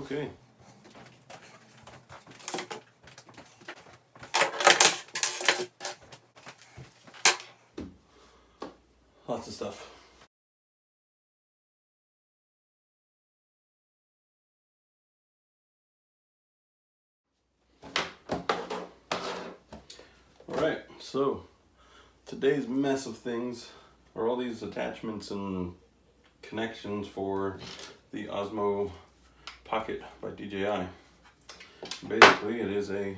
Okay. Lots of stuff. Alright, so today's mess of things are all these attachments and connections for the OSMO Pocket by DJI. Basically, it is a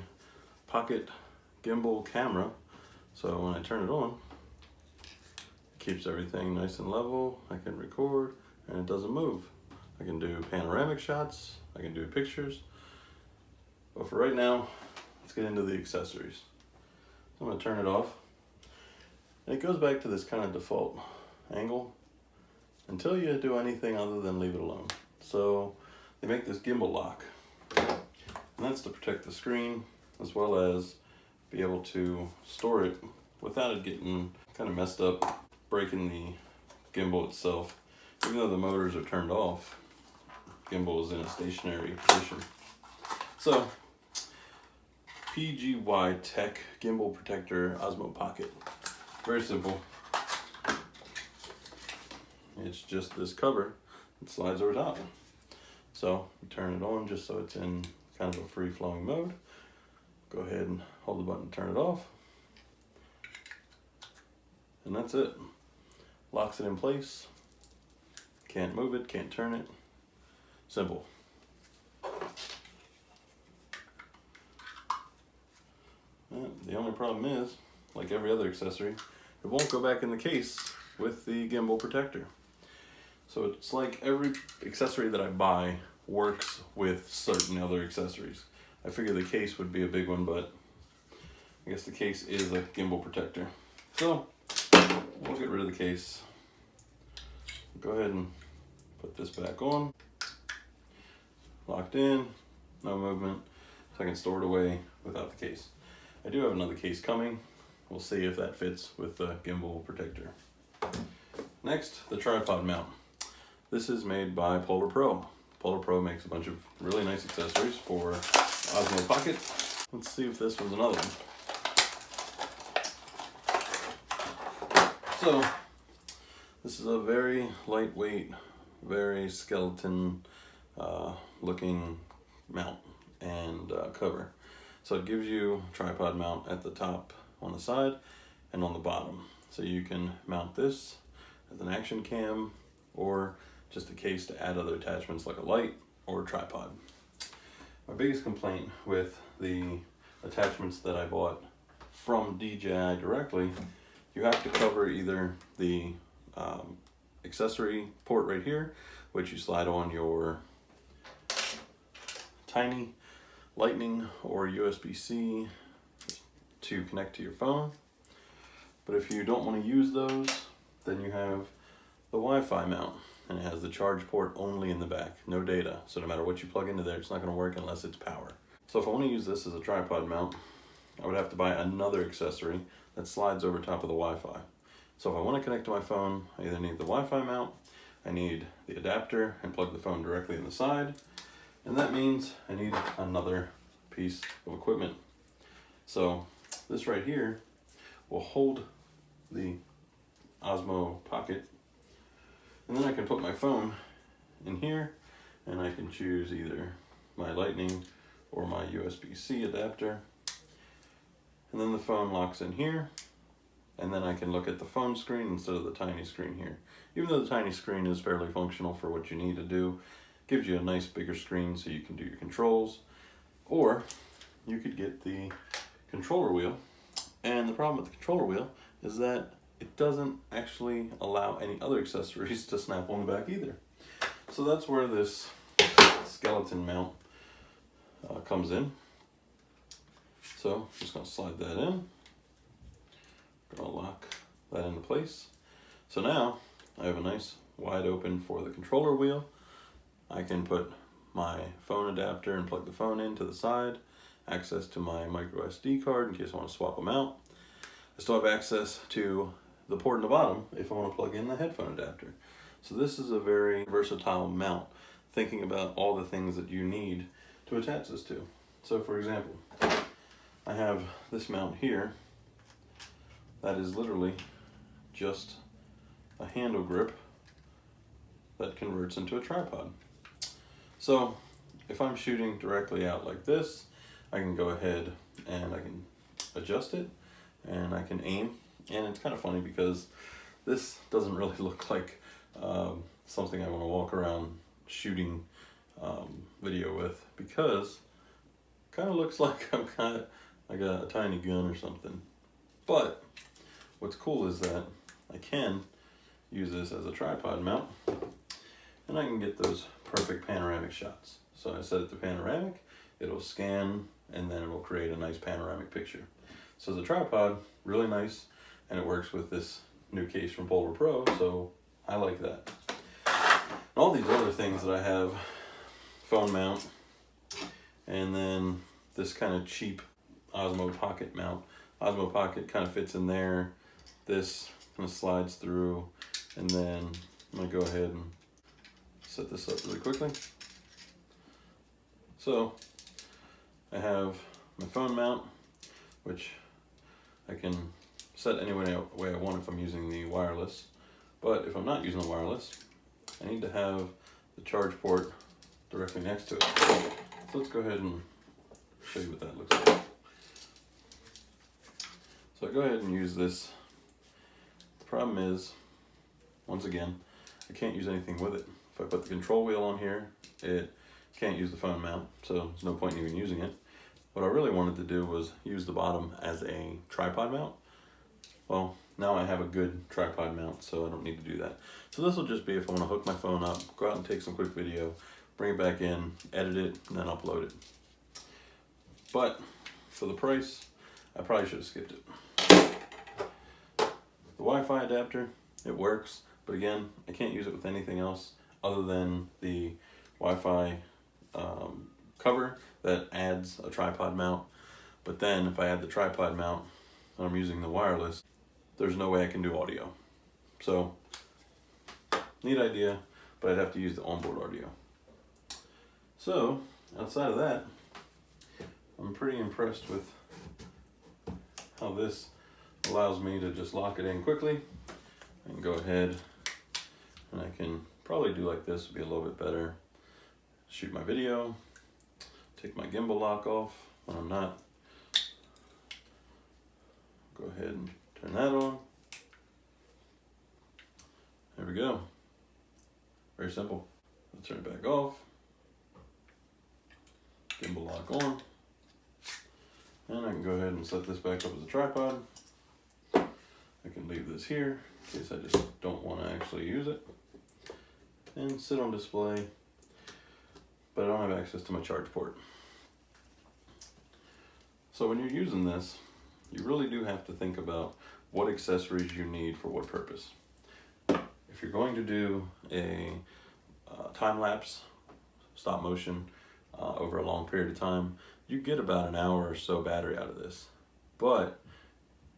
pocket gimbal camera, so when I turn it on, it keeps everything nice and level. I can record and it doesn't move. I can do panoramic shots, I can do pictures, but for right now, let's get into the accessories. I'm going to turn it off, and it goes back to this kind of default angle until you do anything other than leave it alone. So they make this gimbal lock, and that's to protect the screen as well as be able to store it without it getting kind of messed up, breaking the gimbal itself. Even though the motors are turned off, gimbal is in a stationary position. So PGYTECH Gimbal Protector OSMO Pocket. Very simple. It's just this cover that slides over top. So you turn it on just so it's in kind of a free-flowing mode. Go ahead and hold the button, turn it off. And that's it. Locks it in place. Can't move it, can't turn it. Simple. The only problem is, like every other accessory, it won't go back in the case with the gimbal protector. So it's like every accessory that I buy works with certain other accessories. I figure the case would be a big one, but I guess the case is a gimbal protector. So we'll get rid of the case. Go ahead and put this back on. Locked in, no movement, so I can store it away without the case. I do have another case coming. We'll see if that fits with the gimbal protector. Next, the tripod mount. This is made by PolarPro. PolarPro makes a bunch of really nice accessories for OSMO Pocket. Let's see if this one's another one. So, this is a very lightweight, very skeleton looking mount and cover. So it gives you a tripod mount at the top on the side and on the bottom. So you can mount this as an action cam or just a case to add other attachments like a light or a tripod. My biggest complaint with the attachments that I bought from DJI directly, you have to cover either the accessory port right here, which you slide on your tiny Lightning or USB-C to connect to your phone. But if you don't want to use those, then you have the Wi-Fi mount, and it has the charge port only in the back, no data. So no matter what you plug into there, it's not going to work unless it's power. So if I want to use this as a tripod mount, I would have to buy another accessory that slides over top of the Wi-Fi. So if I want to connect to my phone, I either need the Wi-Fi mount, I need the adapter and plug the phone directly in the side, and that means I need another piece of equipment. So this right here will hold the OSMO Pocket, and then I can put my phone in here, and I can choose either my Lightning or my USB-C adapter, and then the phone locks in here, and then I can look at the phone screen instead of the tiny screen here. Even though the tiny screen is fairly functional for what you need to do, gives you a nice bigger screen so you can do your controls, or you could get the controller wheel. And the problem with the controller wheel is that it doesn't actually allow any other accessories to snap on the back either. So that's where this skeleton mount comes in. So I'm just going to slide that in. Gonna lock that into place. So now I have a nice wide open for the controller wheel. I can put my phone adapter and plug the phone into the side, access to my micro SD card in case I want to swap them out. I still have access to the port in the bottom if I want to plug in the headphone adapter. So this is a very versatile mount thinking about all the things that you need to attach this to. So for example, I have this mount here that is literally just a handle grip that converts into a tripod. So if I'm shooting directly out like this, I can go ahead and I can adjust it and I can aim. And it's kind of funny because this doesn't really look like something I want to walk around shooting video with, because it kind of looks like I'm kind of like a tiny gun or something. But what's cool is that I can use this as a tripod mount and I can get those perfect panoramic shots. So I set it to panoramic, it'll scan, and then it'll create a nice panoramic picture. So the tripod, really nice, and it works with this new case from PolarPro, so I like that. And all these other things that I have, phone mount, and then this kind of cheap OSMO Pocket mount. OSMO Pocket kind of fits in there. This kind of slides through, and then I'm gonna go ahead and set this up really quickly. So I have my phone mount, which I can set any way I want if I'm using the wireless. But if I'm not using the wireless, I need to have the charge port directly next to it. So let's go ahead and show you what that looks like. So I go ahead and use this. The problem is, once again, I can't use anything with it. If I put the control wheel on here, it can't use the phone mount, so there's no point in even using it. What I really wanted to do was use the bottom as a tripod mount. Well, now I have a good tripod mount, so I don't need to do that. So this will just be if I want to hook my phone up, go out and take some quick video, bring it back in, edit it, and then upload it. But for the price, I probably should have skipped it. The Wi-Fi adapter, it works, but again, I can't use it with anything else other than the Wi-Fi cover that adds a tripod mount. But then if I add the tripod mount and I'm using the wireless, there's no way I can do audio. So neat idea, but I'd have to use the onboard audio. So outside of that, I'm pretty impressed with how this allows me to just lock it in quickly and go ahead, and I can probably do like this, would be a little bit better. Shoot my video, take my gimbal lock off when I'm not. Go ahead and turn that on. There we go. Very simple. Let's turn it back off. Gimbal lock on. And I can go ahead and set this back up as a tripod. I can leave this here in case I just don't want to actually use it. And sit on display, but I don't have access to my charge port. So when you're using this, you really do have to think about what accessories you need for what purpose. If you're going to do a time-lapse stop motion over a long period of time, you get about an hour or so battery out of this. But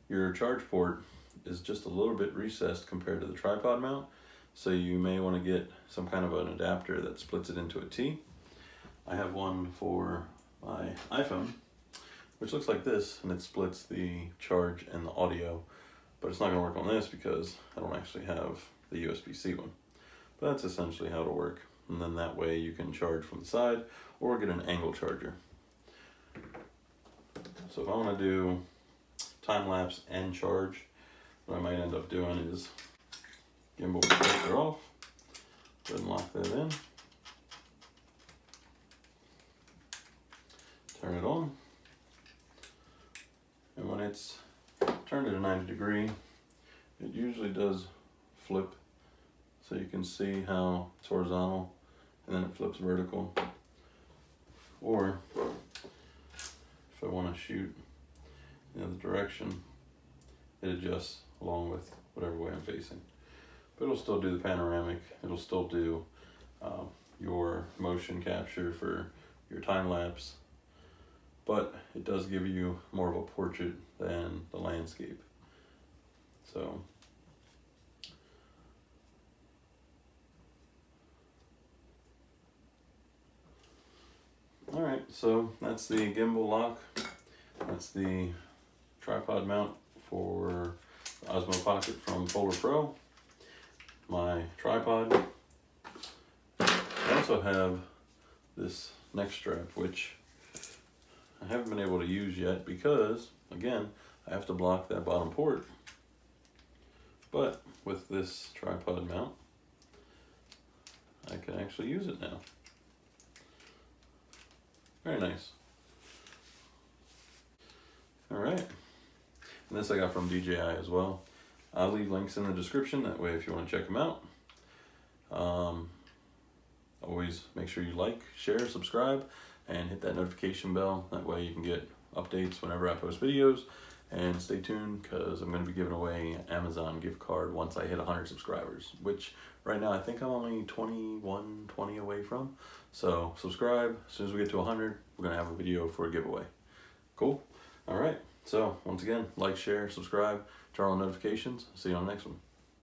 your charge port is just a little bit recessed compared to the tripod mount, so you may want to get some kind of an adapter that splits it into a T. I have one for my iPhone, which looks like this, and it splits the charge and the audio, but it's not going to work on this because I don't actually have the USB-C one. But that's essentially how it'll work, and then that way you can charge from the side or get an angle charger. So if I want to do time-lapse and charge, what I might end up doing is gimbal protector off, go ahead and lock that in, turn it on, and when it's turned at a 90 degree, it usually does flip, so you can see how it's horizontal and then it flips vertical. Or if I want to shoot in the other direction, it adjusts along with whatever way I'm facing. But it'll still do the panoramic, it'll still do your motion capture for your time lapse, but it does give you more of a portrait than the landscape. So so that's the gimbal lock. That's the tripod mount for the OSMO Pocket from PolarPro. My tripod. I also have this neck strap, which I haven't been able to use yet because, again, I have to block that bottom port. But with this tripod mount, I can actually use it now. Very nice. Alright, and this I got from DJI as well. I'll leave links in the description, that way if you want to check them out. Always make sure you like, share, subscribe, and hit that notification bell. That way you can get updates whenever I post videos. And stay tuned, because I'm going to be giving away an Amazon gift card once I hit 100 subscribers, which right now I think I'm only 20 away from. So subscribe. As soon as we get to 100, we're going to have a video for a giveaway. Cool? Alright, so once again, like, share, subscribe, turn on notifications. See you on the next one.